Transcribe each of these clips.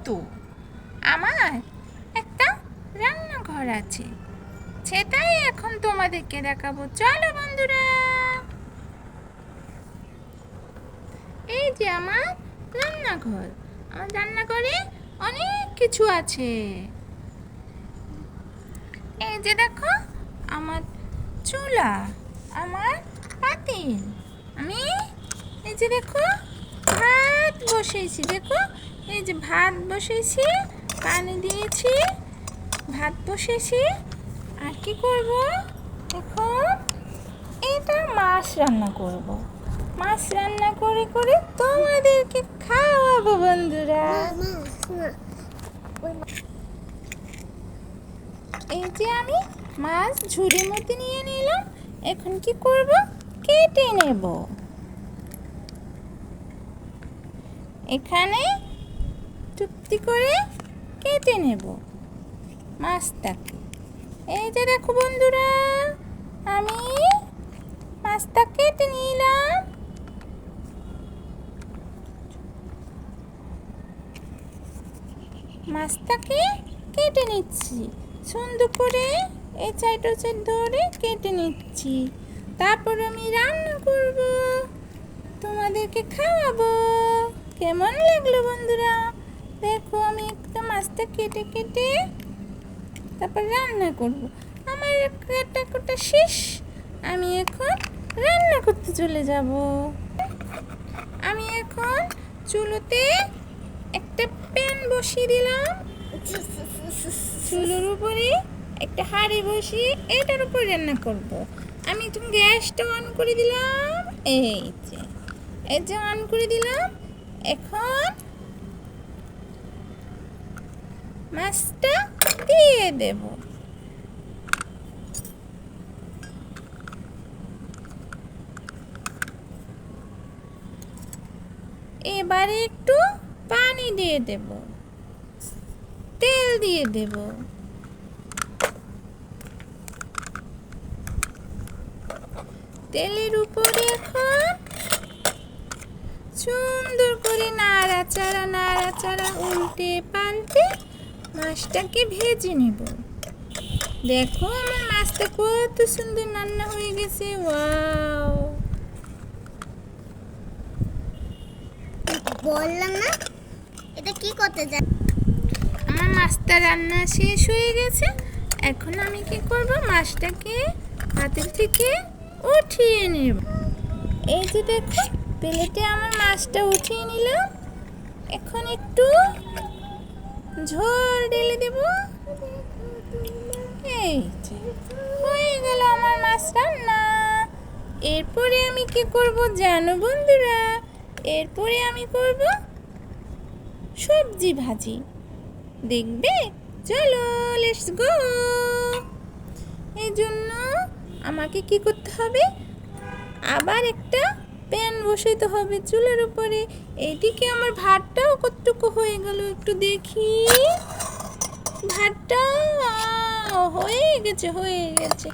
কিন্তু আমার একটা রান্নাঘর আছে, সেটাই এখন তোমাদেরকে দেখাবো। চলো বন্ধুরা, এই যে আমার রান্নাঘর। আমার রান্নাঘরে অনেক কিছু আছে। এই যে দেখো, আমার চুলা, আমার পাতিল, আমি এই যে দেখো ভাত বসিয়েছি। দেখো, এই যে ভাত বসিয়েছি, পানি দিয়েছি, ভাত বসিয়েছি। আর কি করব এখন? এটা মাছ রান্না করব। মাছ রান্না করে করে তোমাদেরকে খাওয়াবো বন্ধুরা। এই যে আমি মাছ ঝুড়ির মধ্যে নিয়ে নিলাম। এখন কি করব? কেটে নেব। এখানে চুপটি করে কেটে নেব মাছটাকে। এই যে দেখো বন্ধুরা, আমি মাছটা কেটে নিলাম। মাছটাকে কেটে নিচ্ছি সুন্দর করে, এই সাইড ও সাইড ধরে কেটে নিচ্ছি। তারপর আমি রান্না করব, তোমাদেরকে খাওয়াবো। কেমন লাগলো বন্ধুরা? দেখো, আমি একটা মাছটা কেটে কেটে তারপর রান্না করব। আমার কাটা কোটা শেষ, আমি এখন রান্না করতে চলে যাব। আমি এখন চুলোতে একটা প্যান বসিয়ে দিলাম। চুলোর উপরে একটা হাঁড়ি বসিয়ে এটার উপর রান্না করব। আমি তুমি গ্যাসটা অন করে দিলাম। এই যে অন করে দিলাম। এখন মাছটা দিয়ে দেব। এবারে একটু পানি দিয়ে দেব, তেল দিয়ে দেব। তেলের উপরে এখন সুন্দর করে নাড়াচাড়া উল্টে পাল্টে মাছটাকে ভেজে নেব। দেখো, আমার মাছটা কত সুন্দর রান্না হয়ে গেছে। ওয়াও! বললাম না এটা কি করতে যা। আমার মাছটা রান্না শেষ হয়ে গেছে। এখন আমি কি করব? মাছটাকে পাতিল থেকে উঠিয়ে নেব। এই যে দেখো, প্লেটে আমার মাছটা উঠিয়ে নিলাম। এখন একটু ঝোল ঢেলে দেব। এই যে হয়ে গেল আমার মাছ রান্না। এরপরে আমি কি করব জানো বন্ধুরা? এরপরে আমি করব সবজি ভাজি। দেখবে? চলো, লেটস গো। এই জন্য আমাকে কি করতে হবে? আবার একটা প্যান বসাইতে হবে চুলার উপরে। এইদিকে আমার ভাতটাও কতটুকু হয়ে গেল একটু দেখি। ভাতটা হয়ে গেছে।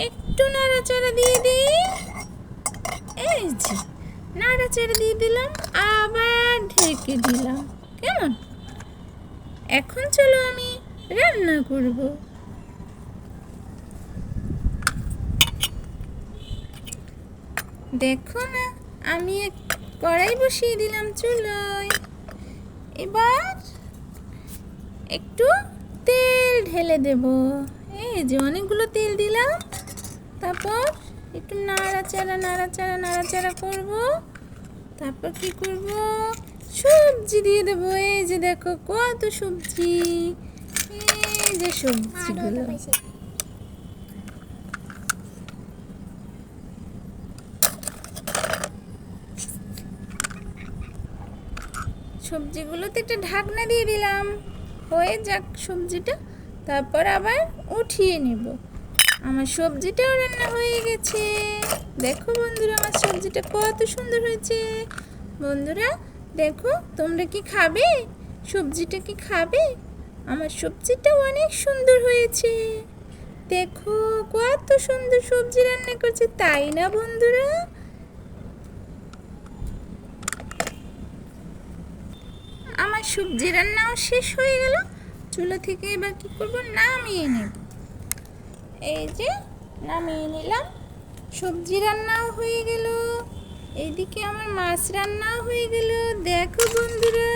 একটু নাড়াচাড়া দিয়ে দিই। এই যে নাড়াচাড়া দিয়ে দিলাম, আবার ঢেকে দিলাম। কেমন? এখন চলো আমি রান্না করব। দেখো না, আমি কড়াই বসিয়ে দিলাম চুলোয়। এবার একটু তেল ঢেলে দেব। এই যে অনেকগুলো তেল দিলাম। তারপর একটু নাড়াচাড়া করব। তারপর কি করব? সবজি দিয়ে দেবো। এই যে দেখো কত সবজি। এই যে সবজিগুলো, সবজিগুলোতে একটা ঢাকনা দিয়ে দিলাম। হয়ে যাক সবজিটা, তারপর আবার উঠিয়ে নেব। আমার সবজিটাও রান্না হয়ে গেছে। দেখো বন্ধুরা, আমার সবজিটা কত সুন্দর হয়েছে। বন্ধুরা দেখো, তোমরা কি খাবে? সবজিটা কি খাবে? আমার সবজিটাও অনেক সুন্দর হয়েছে। দেখো কত সুন্দর সবজি রান্না করছে, তাই না বন্ধুরা? আমার আমার সবজি রান্নাও শেষ হয়ে গেল। চুলা থেকে এবার কি করব, নামিয়ে নেব। এই যে নামিয়ে নিলাম, সবজি রান্নাও হয়ে গেল, এইদিকে আমার মাছ রান্নাও হয়ে গেল। দেখো বন্ধুরা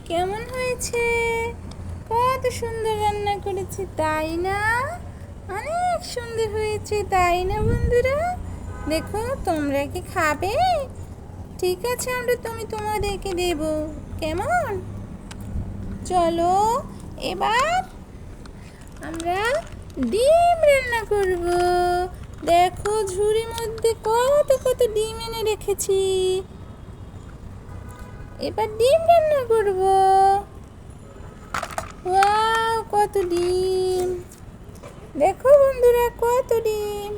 কেমন হয়েছে, কত সুন্দর রান্না করেছি তাই না? অনেক সুন্দর হয়েছে তাই না বন্ধুরা? দেখো তোমরা কি খাবে? ঠিক আছে, আমি তোমাদেরকে দেব, কেমন? চলো এবার আমরা ডিম রান্না করব। দেখো ঝুড়ির মধ্যে কত কত ডিম এনে রেখেছি, এবার ডিম রান্না করব। ওয়াও কত ডিম, দেখো বন্ধুরা কত ডিম।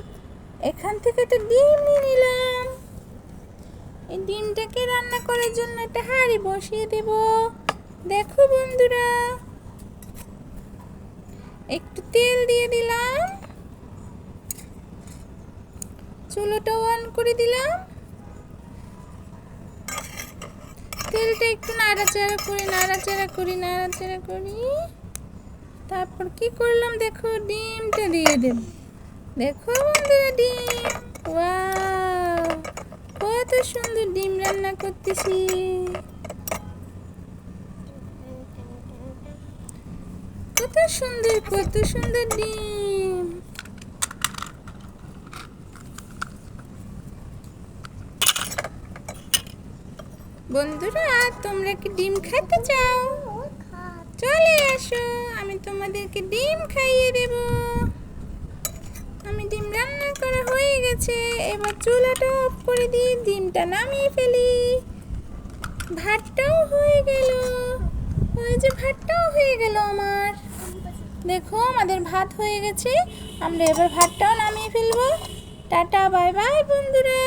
এখান থেকে একটা ডিম নিয়ে নিলাম, এই ডিমটাকে রান্না করার জন্য একটা হাঁড়ি বসিয়ে দেব। দেখো বন্ধুরা একটু তেল দিয়ে দিলাম, চুলোটা অন করে দিলাম, তেলটা একটু নাড়াচাড়া করি, তারপর কি করলাম দেখো, ডিমটা দিয়ে দেব। দেখো বন্ধুরা ডিম, ওয়াও কত সুন্দর ডিম রান্না করতেছি। কত সুন্দর ডিম। বন্ধুরা তোমরা কি ডিম খেতে চাও? চলে আসো, আমি তোমাদেরকে ডিম খাইয়ে দেব। আমি ডিম রান্না করা হয়ে গেছে, এবার চুলাটা অফ করে দিয়ে ডিমটা নামিয়ে ফেলি। ভাতটাও হয়ে গেল, ওই যে ভাতটাও হয়ে গেল আমার। দেখো আমাদের ভাত হয়ে গেছে, আমরা এবার ভাতটাও নামিয়ে ফেলবো। টাটা বাই বাই বন্ধুরা।